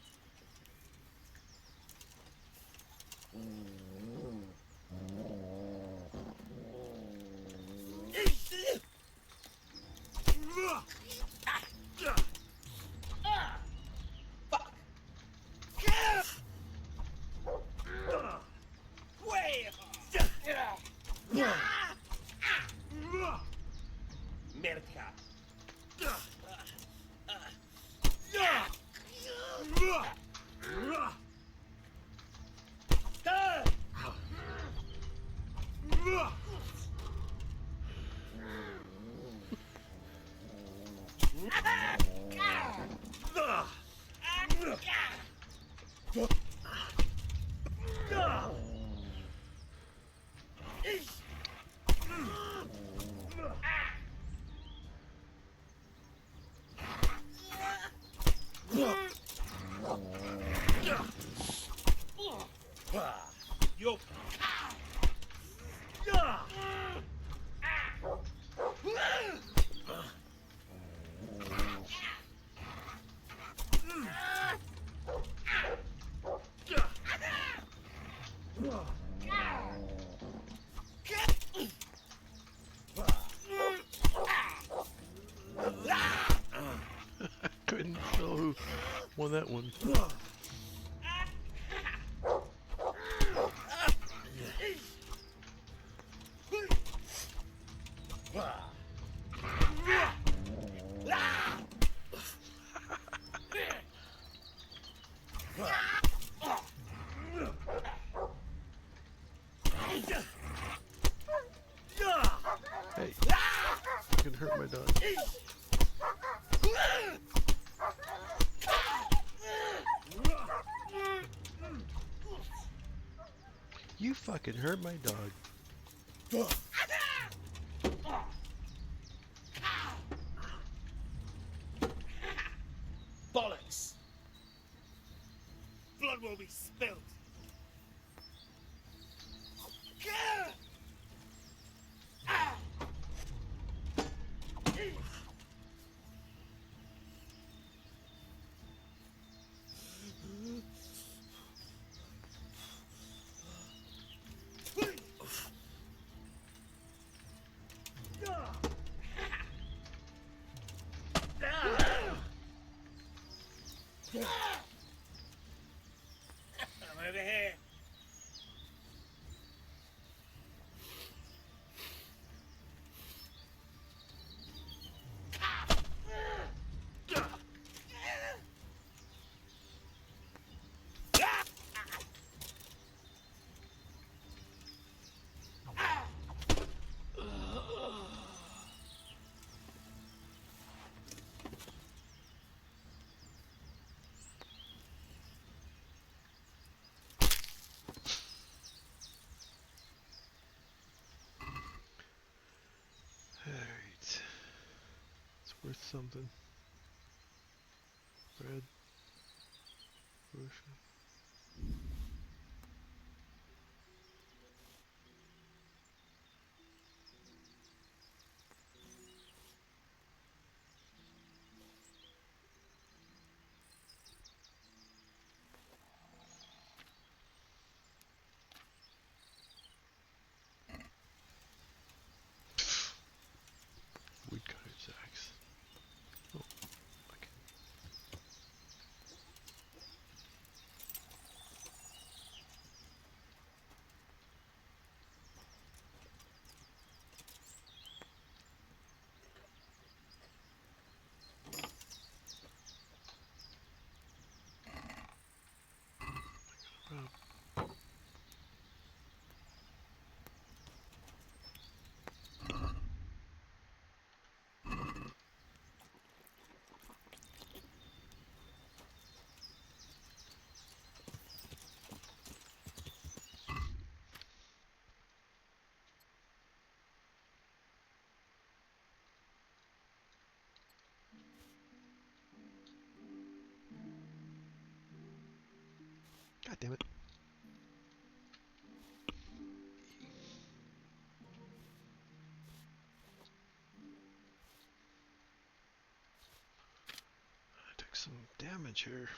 Couldn't tell who won that one. Hey, you can hurt my dog. You fucking hurt my dog. Bollocks! Blood will be spilled. I'm over here. Alright. It's worth something. Bread. Bush. Woodcutter's axe. Oh, okay. God damn it. I took some damage here.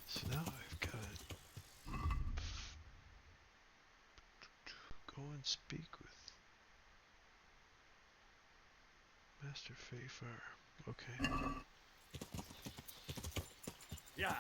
So now I've got to go and speak with Master Fayfar. Okay. Yeah.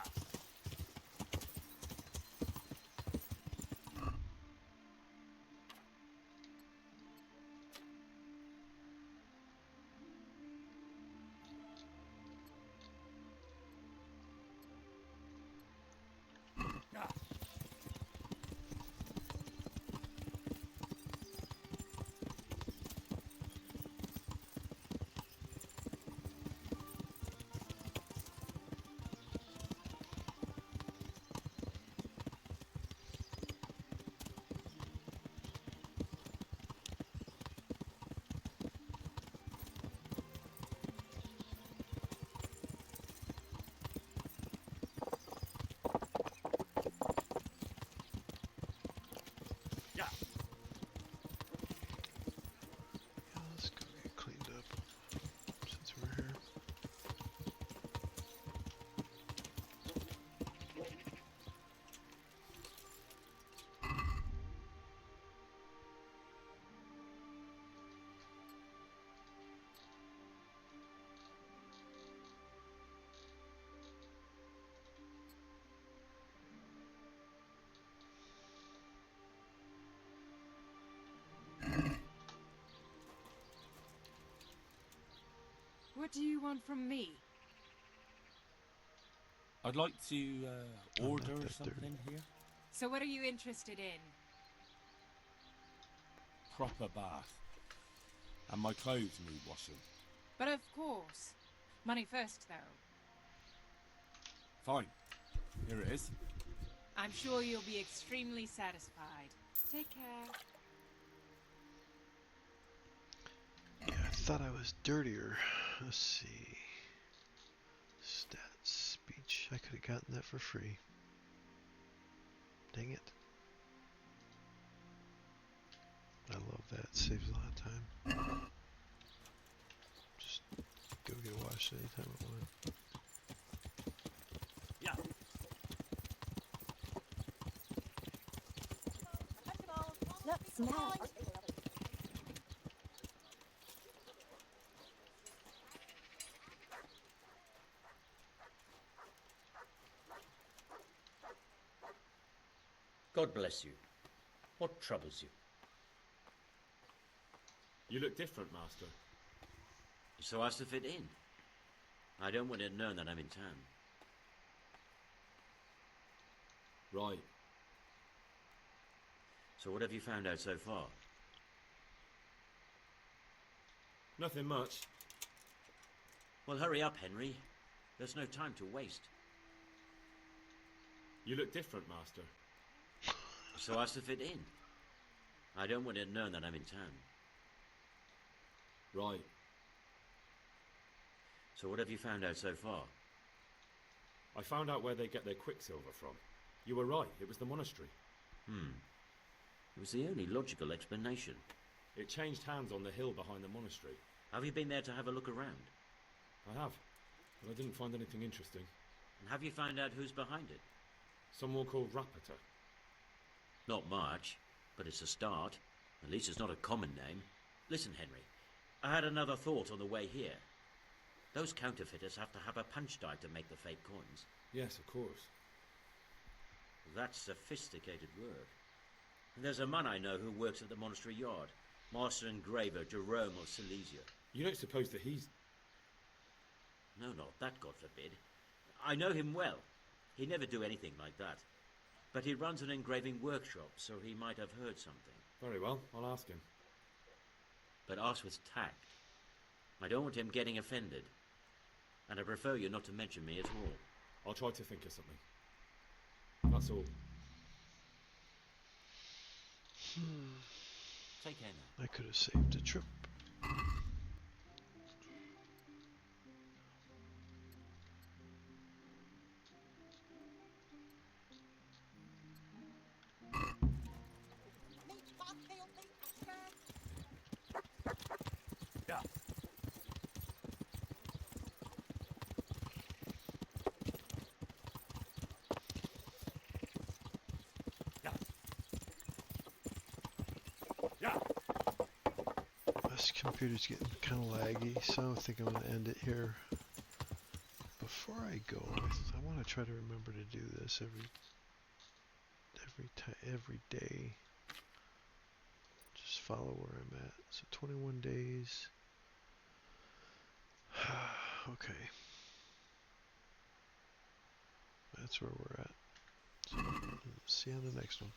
What do you want from me? I'd like to I'm not order that something here. So what are you interested in? Proper bath. And my clothes need washing. But of course. Money first, though. Fine. Here it is. I'm sure you'll be extremely satisfied. Take care. Yeah, I thought I was dirtier. Let's see. Stats, speech. I could have gotten that for free. Dang it. I love that. It saves a lot of time. Just go get washed anytime I want. Yeah. Look, smell. God bless you. What troubles you? You look different, Master. So as to fit in. I don't want it known that I'm in town. Right. So what have you found out so far? Nothing much. Well, hurry up, Henry. There's no time to waste. You look different, Master. So as to fit in. I don't want it known that I'm in town. Right. So what have you found out so far? I found out where they get their quicksilver from. You were right, it was the monastery. It was the only logical explanation. It changed hands on the hill behind the monastery. Have you been there to have a look around? I have, but I didn't find anything interesting. And have you found out who's behind it? Someone called Rapita. Not much, but it's a start. At least it's not a common name. Listen, Henry, I had another thought on the way here. Those counterfeiters have to have a punch die to make the fake coins. Yes, of course. That's sophisticated work. And there's a man I know who works at the monastery yard. Master engraver Jerome of Silesia. You don't suppose that he's... No, not that, God forbid. I know him well. He'd never do anything like that. But he runs an engraving workshop, so he might have heard something. Very well, I'll ask him. But ask with tact. I don't want him getting offended. And I prefer you not to mention me at all. I'll try to think of something. That's all. Take care now. I could have saved a trip. Yeah. Yeah. This computer's getting kind of laggy, so I think I'm going to end it here. Before I go, I want to try to remember to do this every day. Just follow where I'm at. So 21 days. Okay. That's where we're at. So, see you on the next one.